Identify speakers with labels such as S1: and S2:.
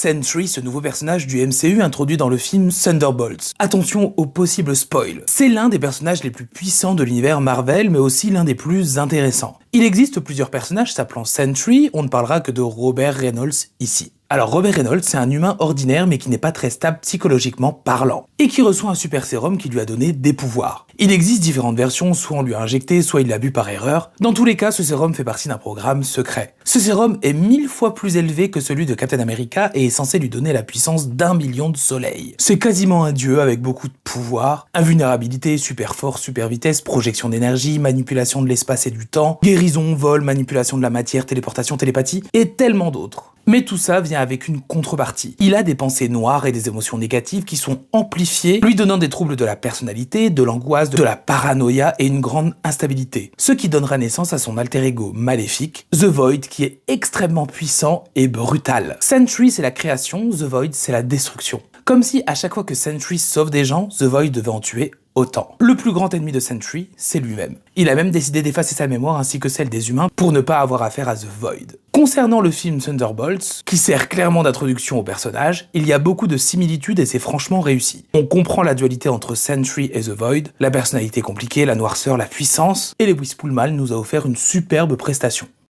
S1: Sentry, ce nouveau personnage du MCU introduit dans le film Thunderbolts. Attention au possible spoil. C'est l'un des personnages les plus puissants de l'univers Marvel, mais aussi l'un des plus intéressants. Il existe plusieurs personnages s'appelant Sentry, on ne parlera que de Robert Reynolds ici. Alors Robert Reynolds, c'est un humain ordinaire mais qui n'est pas très stable psychologiquement parlant, et qui reçoit un super sérum qui lui a donné des pouvoirs. Il existe différentes versions, soit on lui a injecté, soit il l'a bu par erreur. Dans tous les cas, ce sérum fait partie d'un programme secret. Ce sérum est 1000 fois plus élevé que celui de Captain America et est censé lui donner la puissance d'1 million de soleils. C'est quasiment un dieu avec beaucoup de pouvoirs, invulnérabilité, super force, super vitesse, projection d'énergie, manipulation de l'espace et du temps, guérison, vol, manipulation de la matière, téléportation, télépathie, et tellement d'autres. Mais tout ça vient avec une contrepartie. Il a des pensées noires et des émotions négatives qui sont amplifiées, lui donnant des troubles de la personnalité, de l'angoisse, de la paranoïa et une grande instabilité. Ce qui donnera naissance à son alter ego maléfique, The Void, qui est extrêmement puissant et brutal. Sentry, c'est la création, The Void, c'est la destruction. Comme si à chaque fois que Sentry sauve des gens, The Void devait en tuer autant. Le plus grand ennemi de Sentry, c'est lui-même. Il a même décidé d'effacer sa mémoire ainsi que celle des humains pour ne pas avoir affaire à The Void. Concernant le film Thunderbolts, qui sert clairement d'introduction au personnage, il y a beaucoup de similitudes et c'est franchement réussi. On comprend la dualité entre Sentry et The Void, la personnalité compliquée, la noirceur, la puissance, et Lewis Pullman nous a offert une superbe prestation.